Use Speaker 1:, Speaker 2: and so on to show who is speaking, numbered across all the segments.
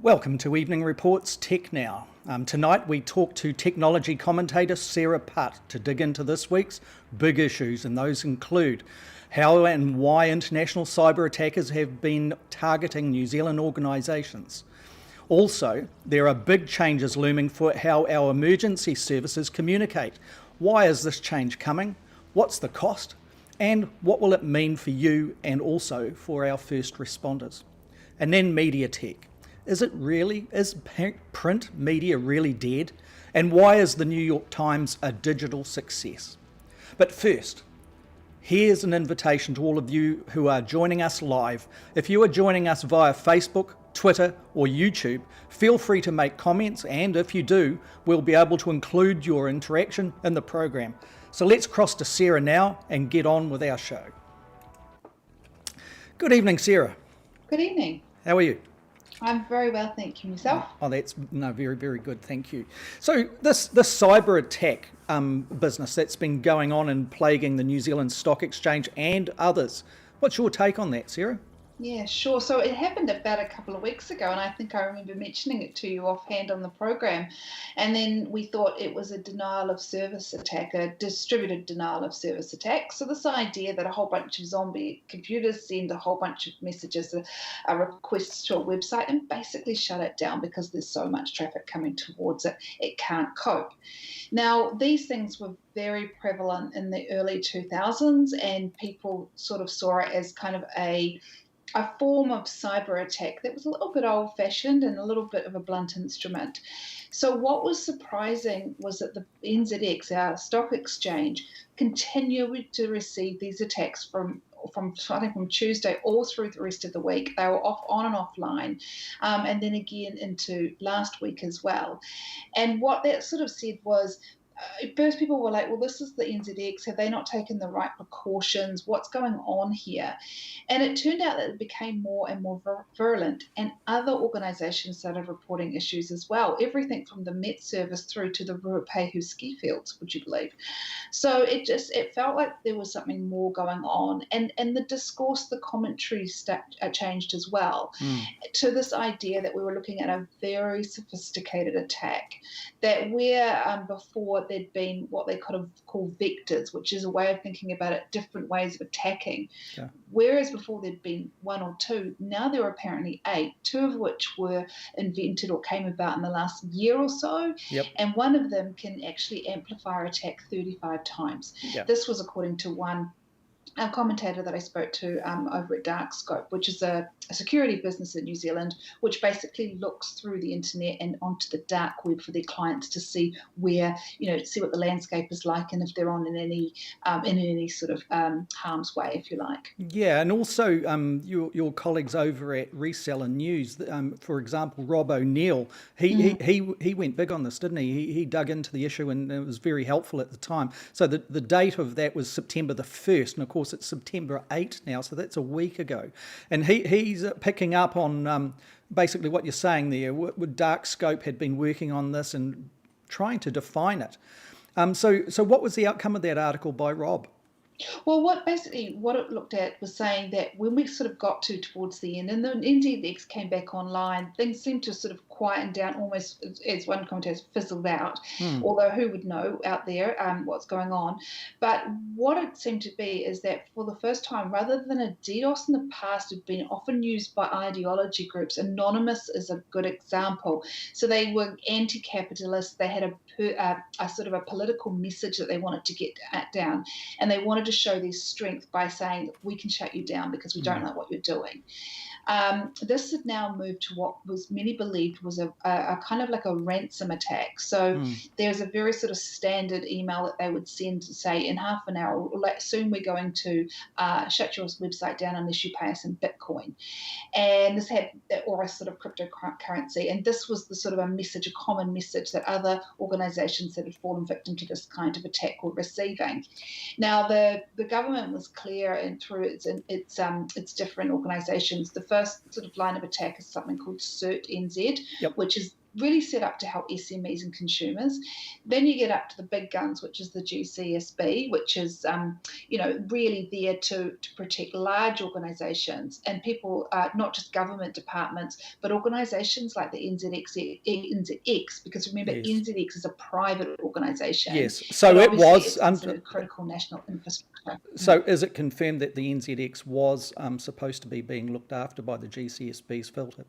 Speaker 1: Welcome to Evening Report's Tech Now. Tonight we talk to technology commentator Sarah Putt to dig into this week's big issues, and those include how and why international cyber attackers have been targeting New Zealand organisations. Also, there are big changes looming for how our emergency services communicate. Why is this change coming? What's the cost? And what will it mean for you and also for our first responders? And then media tech. Is print media really dead? And why is the New York Times a digital success? But first, here's an invitation to all of you who are joining us live. If you are joining us via Facebook, Twitter or YouTube, feel free to make comments, and if you do, we'll be able to include your interaction in the program. So let's cross to Sarah now and get on with our show. Good evening, Sarah.
Speaker 2: Good evening.
Speaker 1: How are you?
Speaker 2: I'm very well, thank you. Yourself?
Speaker 1: Oh, that's very, very good, thank you. So this cyber attack business that's been going on and plaguing the New Zealand Stock Exchange and others, what's your take on that, Sarah?
Speaker 2: Yeah, sure. So it happened about a couple of weeks ago, and I think I remember mentioning it to you offhand on the program. And then we thought it was a denial of service attack, a distributed denial of service attack. So this idea that a whole bunch of zombie computers send a whole bunch of messages, requests to a website, and basically shut it down because there's so much traffic coming towards it, it can't cope. Now, these things were very prevalent in the early 2000s, and people sort of saw it as kind of a form of cyber attack that was a little bit old-fashioned and a little bit of a blunt instrument. So what was surprising was that the NZX, our stock exchange, continued to receive these attacks from Tuesday all through the rest of the week. They were on and offline, and then again into last week as well. And what that sort of said was, at first people were like, well, this is the NZX. Have they not taken the right precautions? What's going on here? And it turned out that it became more and more virulent, and other organisations started reporting issues as well. Everything from the Met Service through to the Ruapehu ski fields, would you believe? So it felt like there was something more going on. And the discourse, the commentary changed as well to this idea that we were looking at a very sophisticated attack, that where before there'd been what they could have called vectors, which is a way of thinking about it, different ways of attacking. Yeah. Whereas before there'd been one or two, now there are apparently 8, 2 of which were invented or came about in the last year or so. Yep. And one of them can actually amplify or attack 35 times. Yep. This was according to a commentator that I spoke to over at Darkscope, which is a security business in New Zealand, which basically looks through the internet and onto the dark web for their clients to see where, see what the landscape is like and if they're on in any sort of harm's way, if you like.
Speaker 1: Yeah, and also your colleagues over at Reseller News, for example, Rob ONeill, he went big on this, didn't he? He dug into the issue, and it was very helpful at the time. So the date of that was September the 1st, and of course it's September 8 now, so that's a week ago. And he's picking up on basically what you're saying there. Darkscope had been working on this and trying to define it. So what was the outcome of that article by Rob?
Speaker 2: Well, what it looked at was saying that when we sort of got towards the end and the NZX came back online, things seemed to sort of quieten down, almost as one commentator fizzled out, although who would know out there what's going on. But what it seemed to be is that for the first time, rather than a DDoS in the past had been often used by ideology groups, Anonymous is a good example. So they were anti-capitalist, they had a sort of a political message that they wanted to get down, and they wanted to show their strength by saying, we can shut you down because we don't know what you're doing. This had now moved to what was many believed was a kind of like a ransom attack. So there's a very sort of standard email that they would send to say, in half an hour, soon we're going to shut your website down unless you pay us in Bitcoin. And this had, or a sort of cryptocurrency. And this was the sort of a common message that other organisations that had fallen victim to this kind of attack were receiving. Now, the government was clear, and through its different organisations, the first sort of line of attack is something called CERT NZ,
Speaker 1: Yep.
Speaker 2: which is really set up to help SMEs and consumers. Then you get up to the big guns, which is the GCSB, which is really there to protect large organisations and people, not just government departments, but organisations like the NZX, because remember,
Speaker 1: Yes.
Speaker 2: NZX is a private organisation.
Speaker 1: Yes. So
Speaker 2: but
Speaker 1: it was
Speaker 2: it's considered critical national infrastructure.
Speaker 1: So is it confirmed that the NZX was supposed to be being looked after by the GCSB's filter?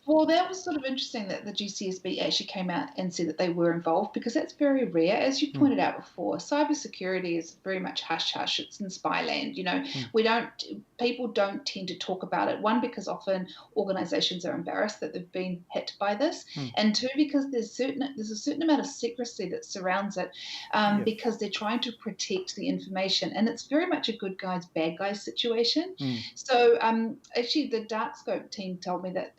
Speaker 2: Well, that was sort of interesting that the GCSB actually came out and said that they were involved, because that's very rare. As you pointed out before, cybersecurity is very much hush hush. It's in spy land. People don't tend to talk about it. One, because often organisations are embarrassed that they've been hit by this, and two, because there's a certain amount of secrecy that surrounds it, because they're trying to protect the information, and it's very much a good guys bad guys situation. So actually, the Dark Scope team told me that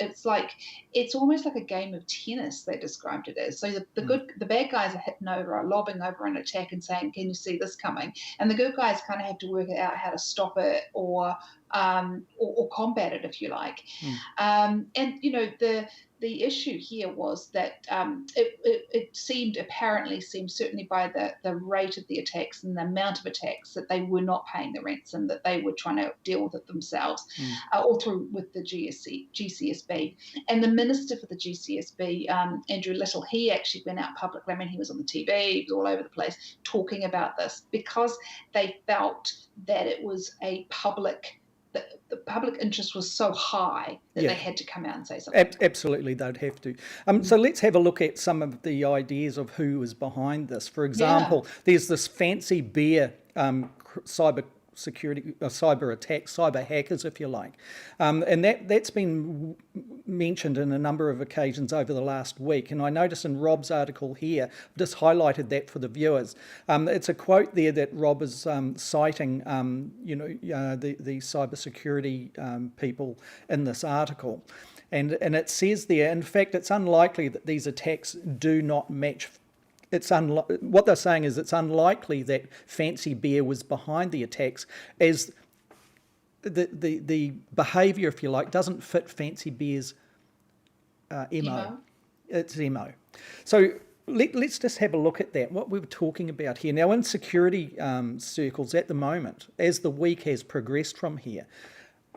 Speaker 2: it's almost like a game of tennis, they described it as. So the bad guys are hitting over, are lobbing over an attack and saying, can you see this coming? And the good guys kind of have to work out how to stop it or combat it, if you like. The issue here was that it apparently seemed, certainly by the rate of the attacks and the amount of attacks, that they were not paying the ransom, that they were trying to deal with it themselves, all through with the GCSB. And the minister for the GCSB, Andrew Little, he actually went out publicly. I mean, he was on the TV, he was all over the place talking about this, because they felt that it was the public interest was so high that they had to come out and say something.
Speaker 1: Absolutely, they'd have to. So let's have a look at some of the ideas of who was behind this. For example, there's this fancy bear cyber security, cyber attacks, cyber hackers, if you like. And that's been mentioned in a number of occasions over the last week. And I notice in Rob's article here, I've just highlighted that for the viewers. It's a quote there that Rob is citing, the cybersecurity people in this article. And it says there, in fact, it's unlikely that these attacks do not match. What they're saying is it's unlikely that Fancy Bear was behind the attacks, as the behaviour, if you like, doesn't fit Fancy Bear's MO. It's MO. So let's just have a look at that, what we were talking about here. Now, in security circles at the moment, as the week has progressed from here,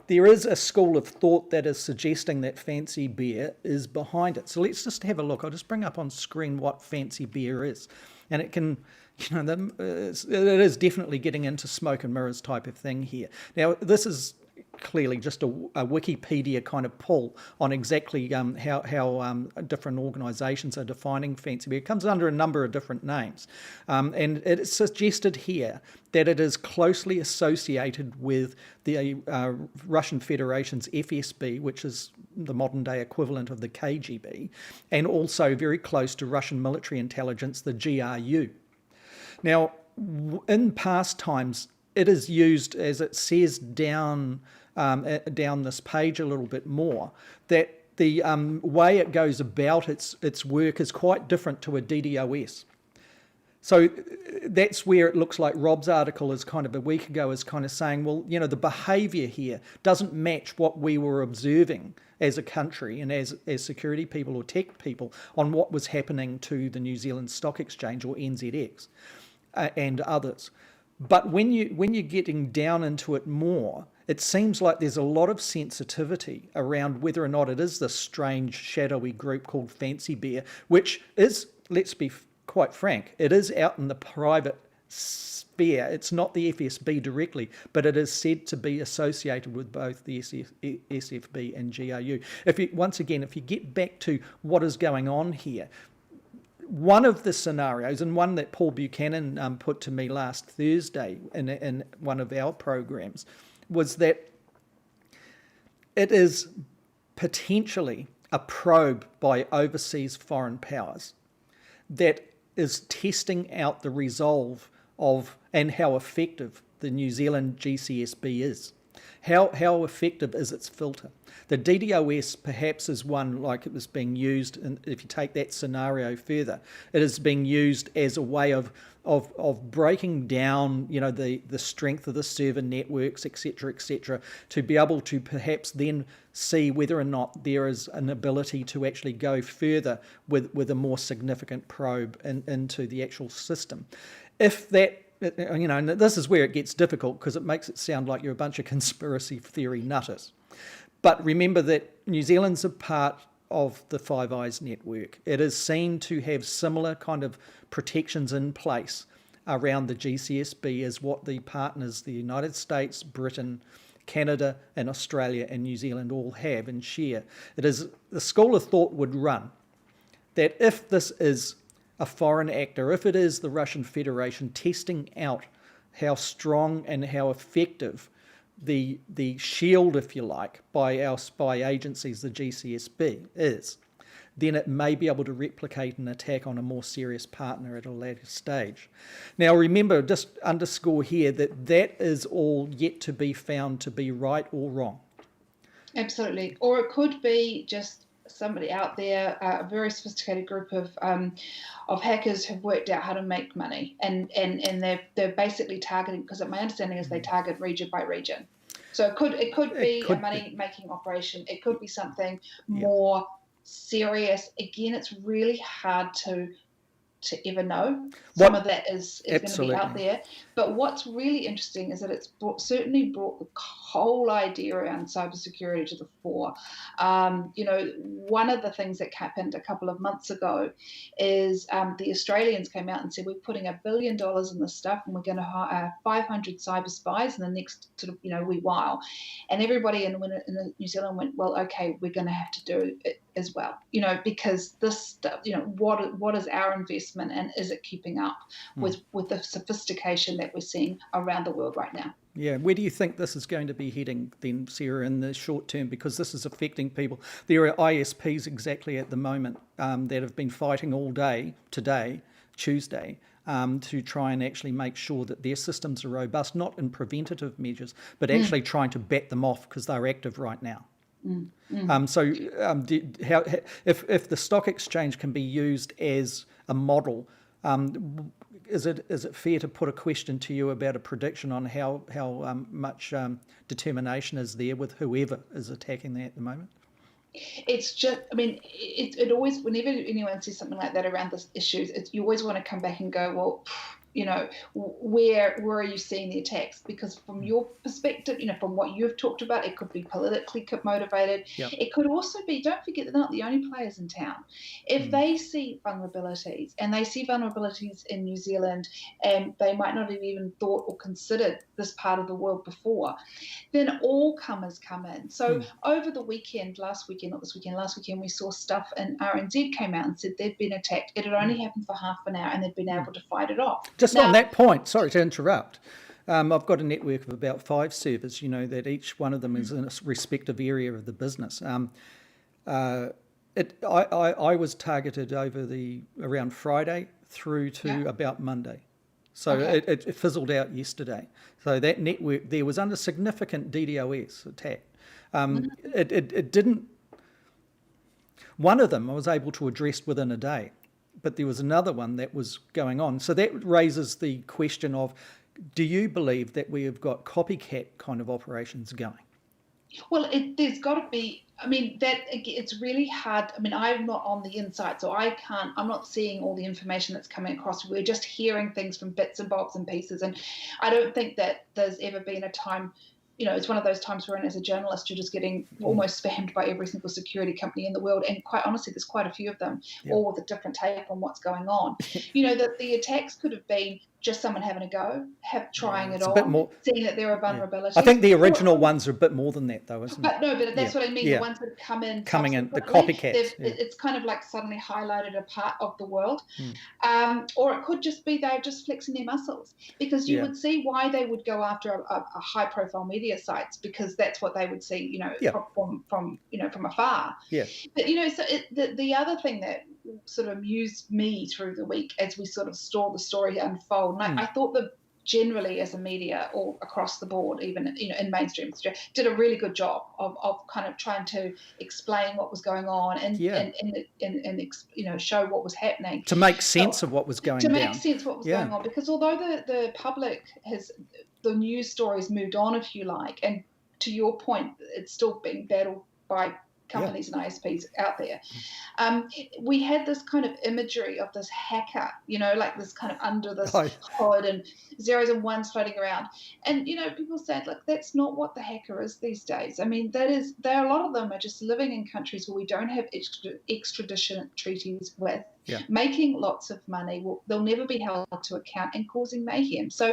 Speaker 1: there is a school of thought that is suggesting that Fancy Bear is behind it. So let's just have a look. I'll just bring up on screen what Fancy Bear is. And it can, it is definitely getting into smoke and mirrors type of thing here. Now, this is clearly just a Wikipedia kind of pull on exactly how different organisations are defining Fancy Bear. It comes under a number of different names. And it's suggested here that it is closely associated with the Russian Federation's FSB, which is the modern day equivalent of the KGB, and also very close to Russian military intelligence, the GRU. Now, in past times, it is used, as it says down this page a little bit more, that the way it goes about its work is quite different to a DDoS. So that's where it looks like Rob's article is kind of a week ago is kind of saying, well, the behaviour here doesn't match what we were observing as a country and as security people or tech people on what was happening to the New Zealand Stock Exchange, or NZX, and others. But when you're getting down into it more, it seems like there's a lot of sensitivity around whether or not it is this strange, shadowy group called Fancy Bear, which is, let's be quite frank, it is out in the private sphere. It's not the FSB directly, but it is said to be associated with both the SFB and GRU. If you get back to what is going on here, one of the scenarios, and one that Paul Buchanan put to me last Thursday in one of our programs, was that it is potentially a probe by overseas foreign powers that is testing out the resolve of and how effective the New Zealand GCSB is. How effective is its filter? The DDoS perhaps is one, like it was being used, and if you take that scenario further, it is being used as a way of breaking down, the strength of the server networks, etc., to be able to perhaps then see whether or not there is an ability to actually go further with a more significant probe into the actual system. If that, and this is where it gets difficult because it makes it sound like you're a bunch of conspiracy theory nutters. But remember that New Zealand's a part of the Five Eyes network. It is seen to have similar kind of protections in place around the GCSB as what the partners, the United States, Britain, Canada and Australia and New Zealand all have and share. It is, the school of thought would run that if this is a foreign actor, if it is the Russian Federation testing out how strong and how effective the shield, if you like, by our spy agencies, the GCSB, is, then it may be able to replicate an attack on a more serious partner at a later stage. Now remember, just underscore here that is all yet to be found to be right or wrong. Absolutely.
Speaker 2: Or it could be just somebody out there, a very sophisticated group of hackers have worked out how to make money, and they're basically targeting, because my understanding is they target region by region. So it could be a money making operation. It could be something more serious. Again, it's really hard to ever know. Some of that is going to be out there. But what's really interesting is that it's certainly brought the whole idea around cybersecurity to the fore. One of the things that happened a couple of months ago is the Australians came out and said, we're putting $1 billion in this stuff and we're going to hire 500 cyber spies in the next wee while. And everybody in New Zealand went, well, okay, we're going to have to do it as well, because this stuff, what is our investment and is it keeping up with the sophistication that we're seeing around the world right now?
Speaker 1: Yeah, where do you think this is going to be heading then, Sarah, in the short term? Because this is affecting people. There are ISPs exactly at the moment that have been fighting all day today, Tuesday, to try and actually make sure that their systems are robust, not in preventative measures, but actually trying to bat them off because they're active right now. If the stock exchange can be used as a model, is it fair to put a question to you about a prediction on how much determination is there with whoever is attacking that at the moment?
Speaker 2: It's just, it always, whenever anyone says something like that around this issues, you always want to come back and go, well, where are you seeing the attacks? Because from your perspective, from what you've talked about, it could be politically motivated.
Speaker 1: Yep.
Speaker 2: It could also be, don't forget, they're not the only players in town. If they see vulnerabilities, and they see vulnerabilities in New Zealand, and they might not have even thought or considered this part of the world before, then all comers come in. So over the weekend, last weekend, we saw stuff, and RNZ came out and said they'd been attacked. It had only happened for half an hour, and they'd been able to fight it off.
Speaker 1: Just on that point, sorry to interrupt, I've got a network of about 5 servers, that each one of them is in a respective area of the business. I was targeted around Friday through to about Monday. So it fizzled out yesterday. So that network there was under significant DDoS attack. It didn't, one of them I was able to address within a day, but there was another one that was going on. So that raises the question of, do you believe that we have got copycat kind of operations going?
Speaker 2: Well, there's got to be. It's really hard. I'm not on the inside, so I'm not seeing all the information that's coming across. We're just hearing things from bits and bobs and pieces. And I don't think that there's ever been a time, it's one of those times where, as a journalist, you're just getting almost spammed by every single security company in the world. And quite honestly, there's quite a few of them, all with a different take on what's going on. That the attacks could have been just someone having a go, trying it on, seeing that there are vulnerabilities.
Speaker 1: I think the original ones are a bit more than that, though, isn't it?
Speaker 2: But that's what I mean. The ones that come in,
Speaker 1: the copycats.
Speaker 2: It's kind of like suddenly highlighted a part of the world. Or it could just be they're just flexing their muscles, because you would see why they would go after a high-profile media sites, because that's what they would see, from afar. Yeah. But so the other thing that sort of amused me through the week as we sort of saw the story unfold, and I thought generally as a media or across the board, even in mainstream, did a really good job of kind of trying to explain what was going on and show what was happening
Speaker 1: to make sense of what was going down.
Speaker 2: Going on, because although the public the news stories moved on, if you like, and to your point, it's still being battled by companies and ISPs out there. We had this kind of imagery of this hacker, like this kind of under this hood and zeros and ones floating around. And, people said, look, that's not what the hacker is these days. I mean, a lot of them are just living in countries where we don't have extradition treaties with, making lots of money. They'll never be held to account and causing mayhem. So,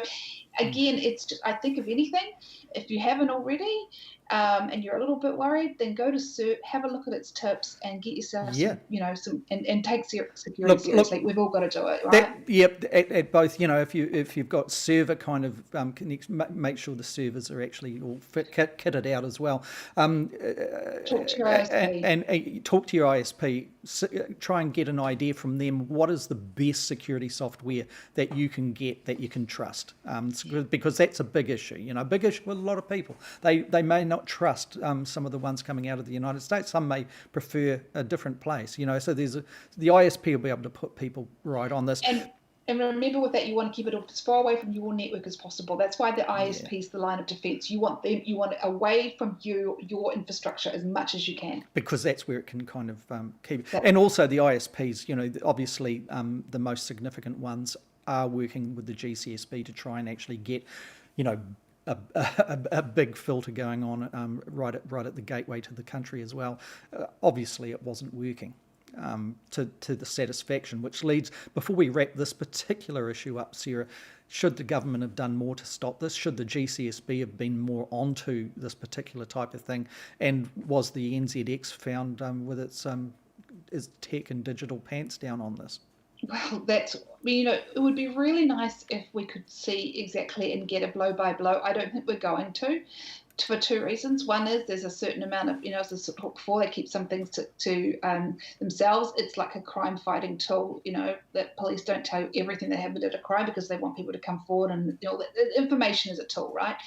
Speaker 2: again, it's just, I think, if anything, if you haven't already, and you're a little bit worried, then go to CERT, have a look at its tips, and get yourself some, and take security seriously. We've all got to do it, right?
Speaker 1: At both, if you've got server kind of make sure the servers are actually all kitted out as well.
Speaker 2: Talk to your ISP.
Speaker 1: And talk to your ISP. Try and get an idea from them. What is the best security software that you can get that you can trust? Because that's a big issue. Big issue with a lot of people. They may not trust some of the ones coming out of the United States. Some may prefer a different place. So the ISP will be able to put people right on this.
Speaker 2: And remember with that, you want to keep it as far away from your network as possible. That's why the ISP is the line of defence. You want it away from your infrastructure as much as you can.
Speaker 1: Because that's where it can kind of keep. And also the ISPs, obviously the most significant ones are working with the GCSB to try and actually get, a big filter going on right at the gateway to the country as well. Obviously, it wasn't working to the satisfaction, which leads, before we wrap this particular issue up, Sarah, should the government have done more to stop this? Should the GCSB have been more onto this particular type of thing? And was the NZX found with its tech and digital pants down on this?
Speaker 2: Well, it would be really nice if we could see exactly and get a blow by blow. I don't think we're going to, for two reasons. One is there's a certain amount of, as I talked before, they keep some things to themselves. It's like a crime fighting tool, that police don't tell you everything they haven't did a crime because they want people to come forward, and information is a tool, right?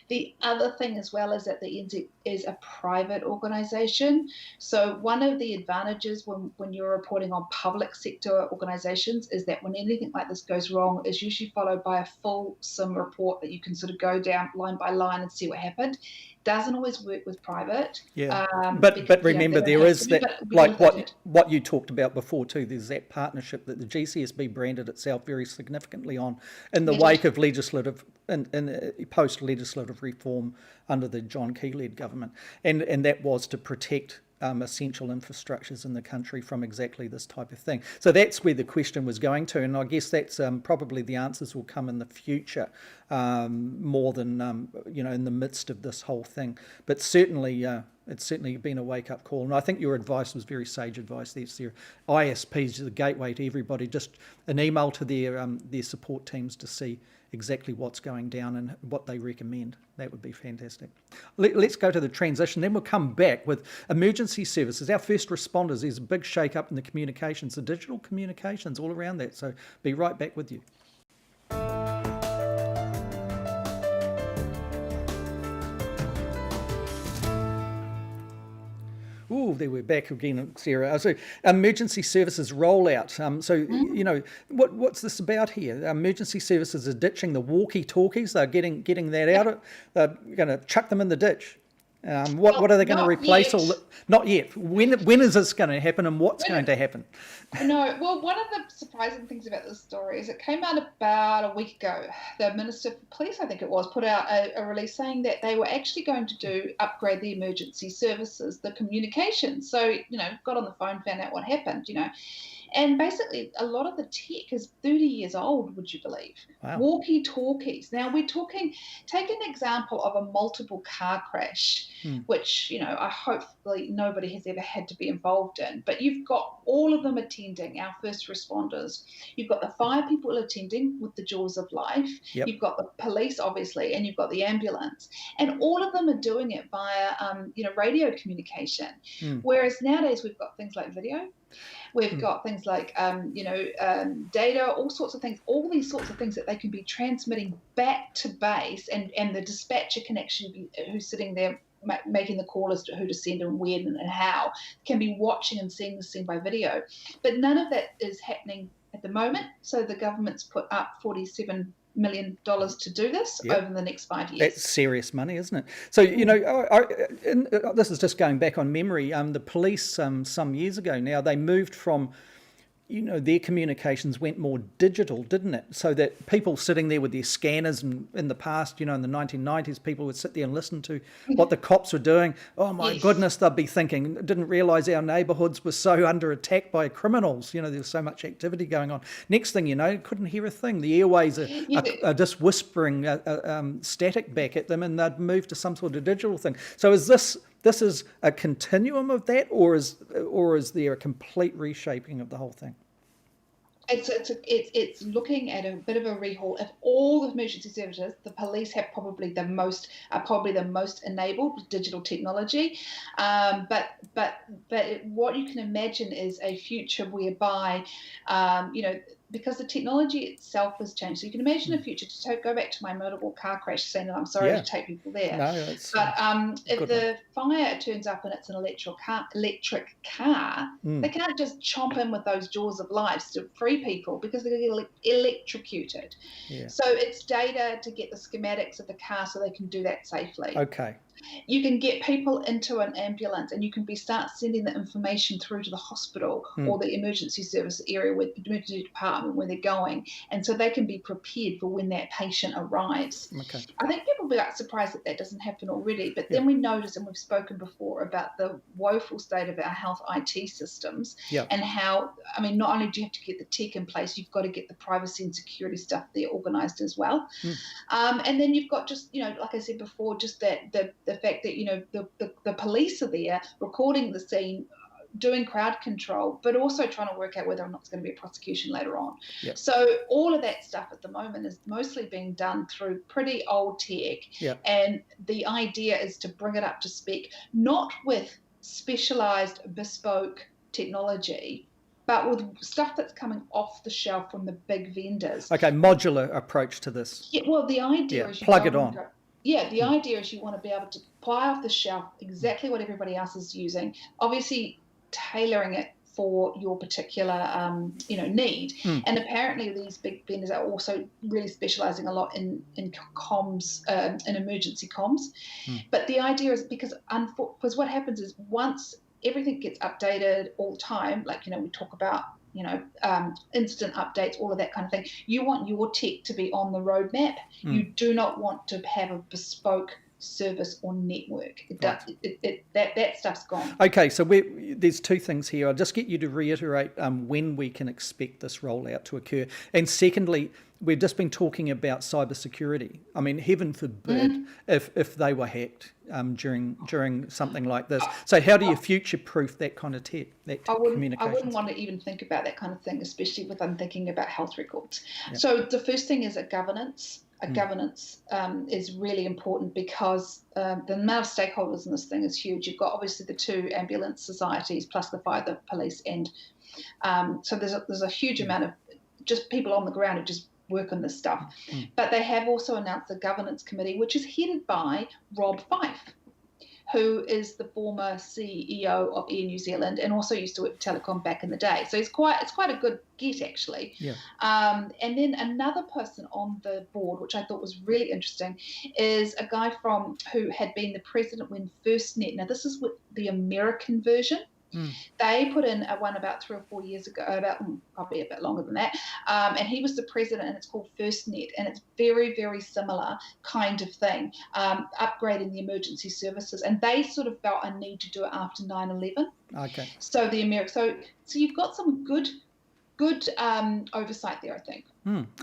Speaker 2: The other thing as well is that the NZ is a private organisation. So one of the advantages when you're reporting on public sector organisations is that when anything like this goes wrong, is usually followed by a fulsome report that you can sort of go down line by line and see what happened. Doesn't always work with private. But
Speaker 1: remember, there is that, like what you talked about before too, there's that partnership that the GCSB branded itself very significantly on in the wake of legislative and post-legislative reform under the John Key-led government. And that was to protect essential infrastructures in the country from exactly this type of thing. So that's where the question was going to, and I guess that's probably the answers will come in the future more than in the midst of this whole thing. But certainly it's certainly been a wake-up call, and I think your advice was very sage advice there, Sarah. ISPs are the gateway to everybody. Just an email to their support teams to see exactly what's going down and what they recommend. That would be fantastic. Let's go to the transition, then we'll come back with emergency services. Our first responders, there's a big shake-up in the communications, the digital communications all around that, so be right back with you. Oh, there we're back again, Sarah. So, emergency services rollout. What's this about here? Emergency services are ditching the walkie-talkies. They're getting that out. They're going to chuck them in the ditch. What are they going to replace? Not yet. When is this going to happen, and what's going to happen?
Speaker 2: No. Well, one of the surprising things about this story is it came out about a week ago. The Minister for Police, I think it was, put out a release saying that they were actually going to upgrade the emergency services, the communications. So, got on the phone, found out what happened, And basically, a lot of the tech is 30 years old, would you believe? Wow. Walkie-talkies. Now, take an example of a multiple car crash, which, hopefully nobody has ever had to be involved in. But you've got all of them are attending, our first responders. You've got the fire people attending with the jaws of life.
Speaker 1: Yep.
Speaker 2: You've got the police, obviously, and you've got the ambulance. And all of them are doing it via, radio communication. Whereas nowadays we've got things like video. We've got things like, data, all sorts of things, all these sorts of things that they can be transmitting back to base, and the dispatcher can actually be, who's sitting there making the call as to who to send and when and how, can be watching and seeing the scene by video. But none of that is happening at the moment. So the government's put up $47 million to do this over the next 5 years.
Speaker 1: That's serious money, isn't it? So, this is just going back on memory. The police, some years ago now, they moved from, their communications went more digital, didn't it? So that people sitting there with their scanners, and in the past, in the 1990s, people would sit there and listen to what the cops were doing. Oh my goodness, they'd be thinking, didn't realise our neighbourhoods were so under attack by criminals. There's so much activity going on. Next thing you know, couldn't hear a thing. The airways are just whispering static back at them, and they'd move to some sort of digital thing. So is this is a continuum of that, or is there a complete reshaping of the whole thing?
Speaker 2: It's looking at a bit of a rehaul. If all the emergency services, the police have probably the most enabled with digital technology, but what you can imagine is a future whereby, because the technology itself has changed. So you can imagine a future, to go back to my motorable car crash scene, and I'm sorry to take people there.
Speaker 1: No,
Speaker 2: if the fire turns up and it's an electric car, they can't just chomp in with those jaws of life to free people, because they're going to get electrocuted. Yeah. So it's data to get the schematics of the car so they can do that safely.
Speaker 1: Okay.
Speaker 2: You can get people into an ambulance, and you can start sending the information through to the hospital or the emergency service area, where the emergency department, where they're going, and so they can be prepared for when that patient arrives. Okay. I think people will be surprised that doesn't happen already, but then we notice, and we've spoken before about the woeful state of our health IT systems, and how, not only do you have to get the tech in place, you've got to get the privacy and security stuff there organised as well. And then you've got just, like I said before, just that the fact that, the police are there recording the scene, doing crowd control, but also trying to work out whether or not it's going to be a prosecution later on. Yep. So all of that stuff at the moment is mostly being done through pretty old tech. Yep. And the idea is to bring it up to spec, not with specialised bespoke technology, but with stuff that's coming off the shelf from the big vendors.
Speaker 1: Okay, modular approach to this.
Speaker 2: Yeah, well, the idea is you
Speaker 1: plug it on.
Speaker 2: The idea is you want to be able to apply off the shelf exactly what everybody else is using, obviously tailoring it for your particular need. And apparently these big vendors are also really specialising a lot in comms, in emergency comms. But the idea is, because what happens is, once everything gets updated all the time, like, we talk about, instant updates, all of that kind of thing. You want your tech to be on the roadmap. You do not want to have a bespoke service or network. That stuff's gone.
Speaker 1: Okay, so there's two things here. I'll just get you to reiterate when we can expect this rollout to occur. And secondly, we've just been talking about cybersecurity. Heaven forbid if they were hacked during something like this. So how do you future-proof that kind of tech, communication?
Speaker 2: I wouldn't want to even think about that kind of thing, especially with I'm thinking about health records. Yep. So the first thing is governance. Governance is really important, because the amount of stakeholders in this thing is huge. You've got obviously the two ambulance societies plus the fire, the police, and so there's a huge amount of just people on the ground who just work on this stuff. But they have also announced a governance committee, which is headed by Rob Fife, who is the former CEO of Air New Zealand and also used to work for Telecom back in the day. So it's quite a good get, actually. Yeah. And then another person on the board, which I thought was really interesting, is a guy who had been the president when FirstNet. Now, this is with the American version. They put in one about 3 or 4 years ago, probably a bit longer than that, and he was the president, and it's called FirstNet, and it's very, very similar kind of thing, upgrading the emergency services, and they sort of felt a need to do it after 9/11. Okay. So so you've got some good oversight there, I think.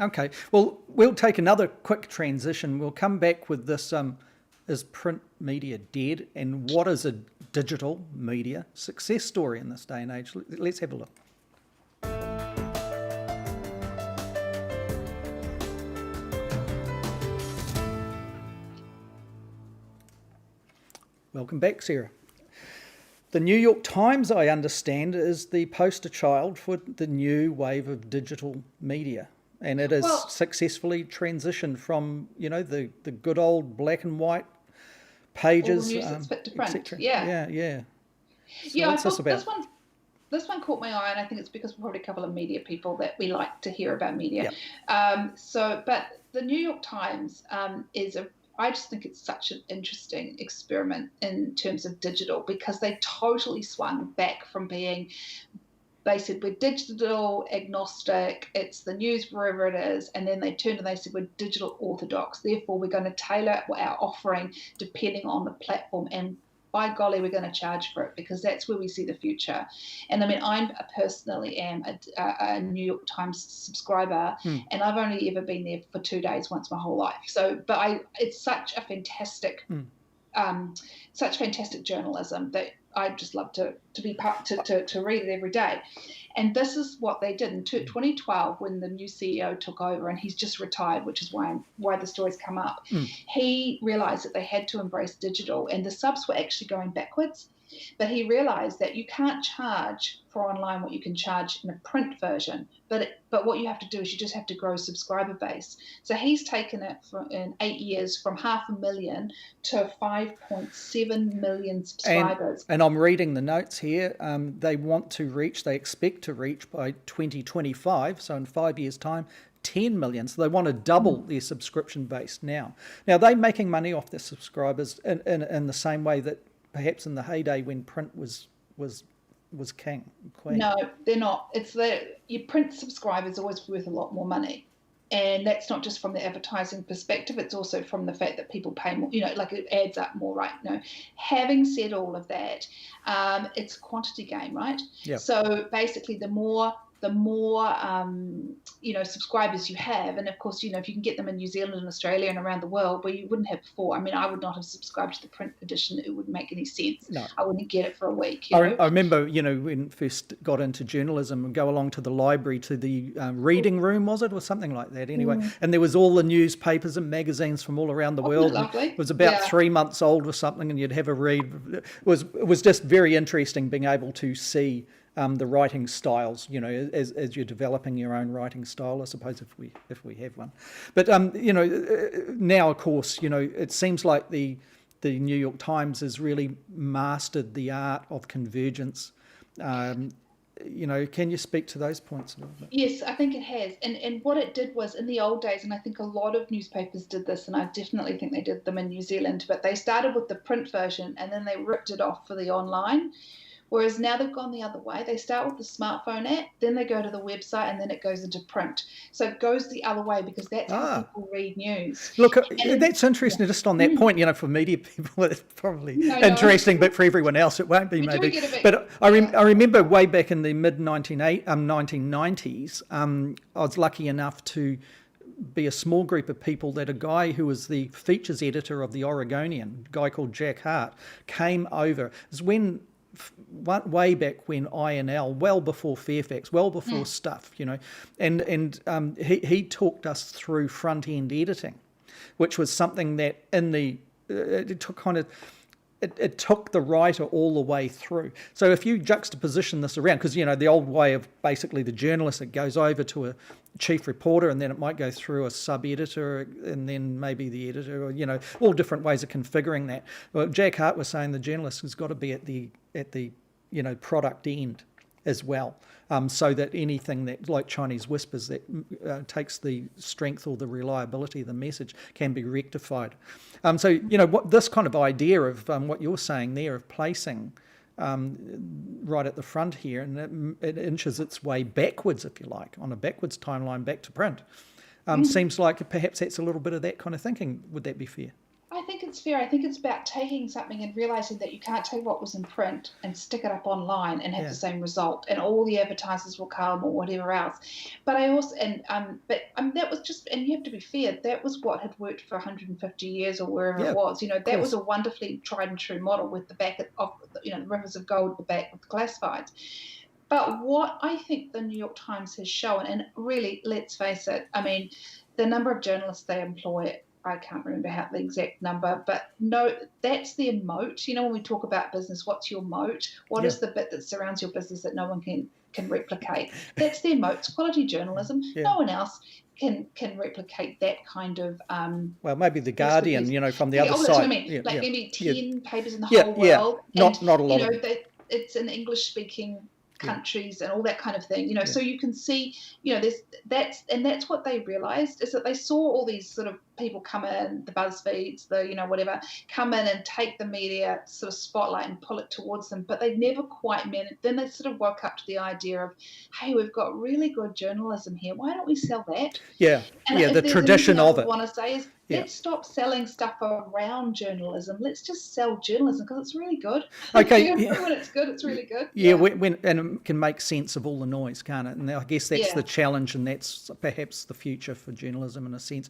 Speaker 1: Okay. Well, we'll take another quick transition. We'll come back with this. Is print media dead? And what is a digital media success story in this day and age? Let's have a look. Welcome back, Sarah. The New York Times, I understand, is the poster child for the new wave of digital media. And it has successfully transitioned from, the good old black and white pages,
Speaker 2: all the news that's fit to print.
Speaker 1: etc.
Speaker 2: Yeah.
Speaker 1: So what's this about?
Speaker 2: This one caught my eye, and I think it's because we're probably a couple of media people that we like to hear about media.
Speaker 1: Yep.
Speaker 2: But the New York Times I just think it's such an interesting experiment in terms of digital, because they totally swung back from being, they said, we're digital agnostic, it's the news wherever it is, and then they turned and they said, we're digital orthodox, therefore we're going to tailor our offering depending on the platform, and by golly, we're going to charge for it, because that's where we see the future. And I mean, I personally am a New York Times subscriber, and I've only ever been there for 2 days once my whole life. So, but it's such a fantastic, such fantastic journalism that I just love to be part to read it every day. And this is what they did in 2012 when the new CEO took over, and he's just retired, which is why the stories come up. He realized that they had to embrace digital, and the subs were actually going backwards. But he realized that you can't charge for online what you can charge in a print version. But what you have to do is you just have to grow a subscriber base. So he's taken it in 8 years from 500,000 to 5.7 million subscribers.
Speaker 1: And I'm reading the notes here. They expect to reach by 2025, so in 5 years' time, 10 million. So they want to double their subscription base now. Now, they're making money off their subscribers in the same way that perhaps in the heyday when print was king, queen.
Speaker 2: No, they're not. It's your print subscriber is always worth a lot more money. And that's not just from the advertising perspective, it's also from the fact that people pay more, like it adds up more, right? Having said all of that, it's a quantity game, right?
Speaker 1: Yeah.
Speaker 2: So basically the more subscribers you have, and of course, if you can get them in New Zealand and Australia and around the world, where you wouldn't have before. I mean, I would not have subscribed to the print edition. It wouldn't make any sense.
Speaker 1: No.
Speaker 2: I wouldn't get it for a week.
Speaker 1: I remember, when first got into journalism, and go along to the library, to the reading room, was it, or something like that anyway, and there was all the newspapers and magazines from all around the world.
Speaker 2: Lovely?
Speaker 1: It was about 3 months old or something, and you'd have a read. It was just very interesting being able to see the writing styles, as you're developing your own writing style, I suppose, if we have one. But now, of course, it seems like the New York Times has really mastered the art of convergence. Can you speak to those points a little bit?
Speaker 2: Yes, I think it has. And what it did was, in the old days, and I think a lot of newspapers did this, and I definitely think they did them in New Zealand, but they started with the print version and then they ripped it off for the online. Whereas now they've gone the other way. They start with the smartphone app, then they go to the website, and then it goes into print. So it goes the other way, because that's how people read news.
Speaker 1: Look, that's interesting. Just on that point, for media people, it's probably interesting, but for everyone else, it won't be maybe. But I remember way back in the mid-1990s, I was lucky enough to be a small group of people that a guy who was the features editor of the Oregonian, a guy called Jack Hart, came over. It was way back when ONeill, well before Fairfax, well before Stuff, and he talked us through front end editing, which was something that it took the writer all the way through. So if you juxtaposition this around, because the old way of basically the journalist, it goes over to a chief reporter, and then it might go through a sub-editor, and then maybe the editor, or all different ways of configuring that. Well, Jack Hart was saying the journalist has got to be at the product end as well, so that anything that, like Chinese whispers, that takes the strength or the reliability of the message can be rectified. So what this kind of idea of what you're saying there of placing right at the front here, and it inches its way backwards, if you like, on a backwards timeline back to print. Seems like perhaps that's a little bit of that kind of thinking. Would that be fair?
Speaker 2: I think it's fair. I think it's about taking something and realizing that you can't take what was in print and stick it up online and have the same result, and all the advertisers will come or whatever else. But I also, that was just, and you have to be fair, that was what had worked for 150 years or wherever it was. That was a wonderfully tried and true model with the back of, the rivers of gold at the back with the classifieds. But what I think the New York Times has shown, and really, let's face it, I mean, the number of journalists they employ I can't remember the exact number, but no, that's their moat. When we talk about business, what's your moat? What is the bit that surrounds your business that no one can replicate? That's their moat. It's quality journalism. No one else can replicate that kind of
Speaker 1: well, maybe the Guardian, from the other
Speaker 2: that's
Speaker 1: side.
Speaker 2: what I mean. Maybe 10 papers in the whole world.
Speaker 1: Not a lot of
Speaker 2: it's in English speaking countries and all that kind of thing, so you can see, that's what they realized, is that they saw all these sort of people come in, the BuzzFeeds, whatever, come in and take the media sort of spotlight and pull it towards them, but they never quite managed. Then they sort of woke up to the idea of, hey, we've got really good journalism here. Why don't we sell that?
Speaker 1: The tradition of it.
Speaker 2: I want to say is, let's stop selling stuff around journalism. Let's just sell journalism because it's really good.
Speaker 1: Okay.
Speaker 2: When it's good, it's really good.
Speaker 1: And it can make sense of all the noise, can't it? And I guess that's the challenge, and that's perhaps the future for journalism in a sense.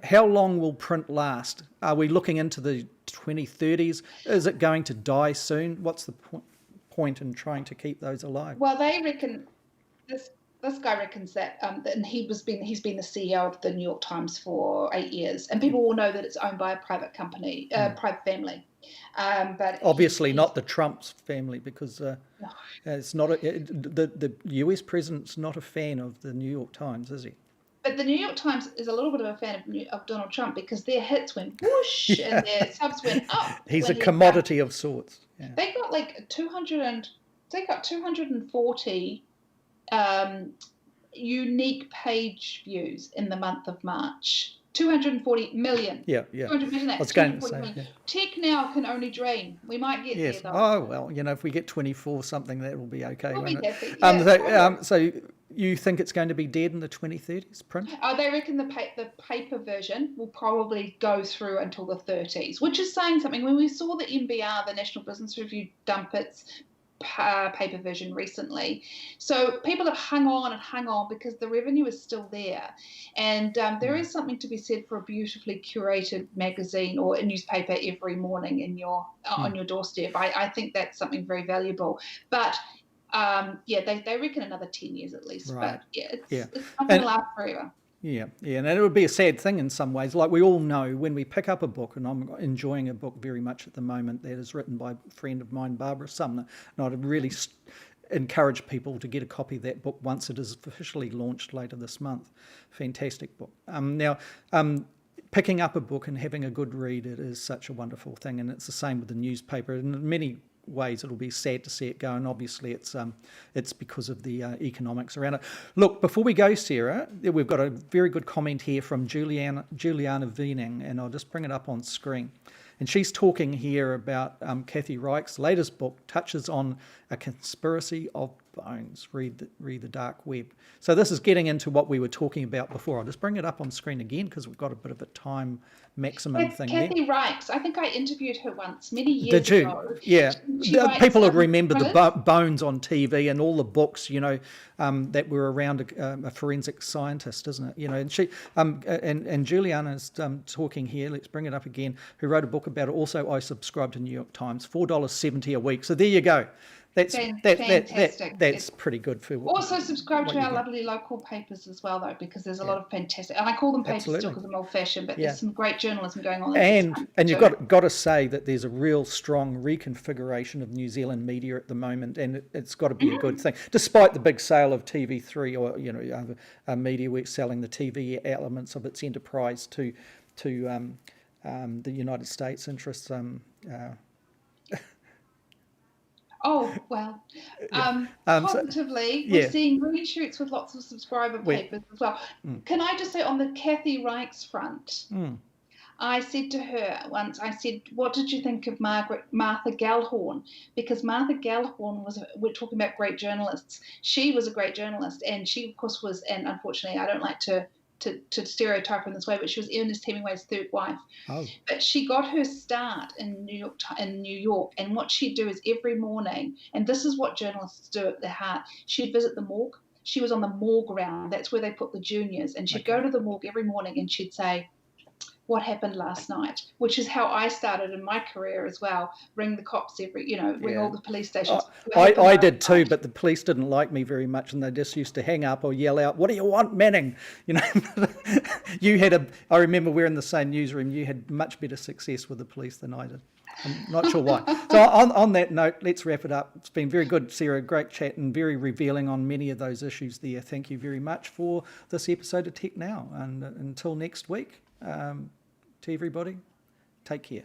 Speaker 1: How long will print last? Are we looking into the 2030s? Is it going to die soon? What's the point in trying to keep those alive?
Speaker 2: Well, they reckon this guy reckons that, and he's been the CEO of the New York Times for 8 years, and people will know that it's owned by a private company, private family. But
Speaker 1: obviously not the Trump's family, because it's not the US president's not a fan of the New York Times, is he?
Speaker 2: But the New York Times is a little bit of a fan of Donald Trump, because their hits went whoosh and their subs went up.
Speaker 1: He's a commodity of sorts. Yeah.
Speaker 2: They got like 240 unique page views in the month of March. 240 million. Yeah. 200 million. I was going to say. Tech now can only dream. We might get there, though.
Speaker 1: Oh, well, if we get 24 something, that will be okay.
Speaker 2: We'll be happy.
Speaker 1: So you think it's going to be dead in the 2030s, print?
Speaker 2: They reckon the paper version will probably go through until the 30s, which is saying something. When we saw the NBR, the National Business Review, dump its paper version recently, so people have hung on because the revenue is still there, and there is something to be said for a beautifully curated magazine or a newspaper every morning in your on your doorstep. I think that's something very valuable, but they reckon another 10 years at least.
Speaker 1: Right.
Speaker 2: But it's not going to last forever.
Speaker 1: Yeah, and it would be a sad thing in some ways. Like we all know, when we pick up a book, and I'm enjoying a book very much at the moment that is written by a friend of mine, Barbara Sumner, and I'd really encourage people to get a copy of that book once it is officially launched later this month. Fantastic book. Picking up a book and having a good read, it is such a wonderful thing, and it's the same with the newspaper. In many ways, it'll be sad to see it go, and obviously it's because of the economics around it. Look, before we go, Sarah, we've got a very good comment here from Juliana Vening, and I'll just bring it up on screen. And she's talking here about Kathy Reich's latest book, touches on a conspiracy of bones. Read the dark web. So this is getting into what we were talking about before. I'll just bring it up on screen again because we've got a bit of a time maximum thing
Speaker 2: Kathy
Speaker 1: there.
Speaker 2: Reichs, I think I interviewed her once many years ago.
Speaker 1: Did you? Yeah. People would remember the Bones on TV and all the books, that were around a forensic scientist, isn't it? And she and Juliana's talking here. Let's bring it up again. Who wrote a book about it? Also, I subscribe to New York Times, $4.70 a week. So there you go. That's
Speaker 2: fantastic.
Speaker 1: That's pretty good for what.
Speaker 2: Also subscribe to our lovely local papers as well, though, because there's a lot of fantastic, and I call them papers still because I'm old-fashioned, but there's some great journalism going on.
Speaker 1: And you've got to say that there's a real strong reconfiguration of New Zealand media at the moment, and it's got to be a good thing, despite the big sale of TV3 or media we're selling the TV elements of its enterprise to the United States interests.
Speaker 2: Oh, well, positively, we're seeing green shoots with lots of subscriber papers as well. Can I just say, on the Kathy Reichs front, I said to her once, what did you think of Martha Gellhorn? Because Martha Gellhorn we're talking about great journalists. She was a great journalist, and she, of course, was, and unfortunately, I don't like to stereotype in this way, but she was Ernest Hemingway's third wife. Oh. But she got her start in New York, and what she'd do is every morning, and this is what journalists do at their heart, she'd visit the morgue. She was on the morgue round. That's where they put the juniors, and she'd go to the morgue every morning, and she'd say, what happened last night, which is how I started in my career as well. Ring the cops ring all the police stations.
Speaker 1: I did too, but the police didn't like me very much, and they just used to hang up or yell out, "What do you want, Manning?" You know, I remember we're in the same newsroom. You had much better success with the police than I did. I'm not sure why. So on that note, let's wrap it up. It's been very good, Sarah. Great chat and very revealing on many of those issues there. Thank you very much for this episode of Tech Now. And until next week, to everybody, take care.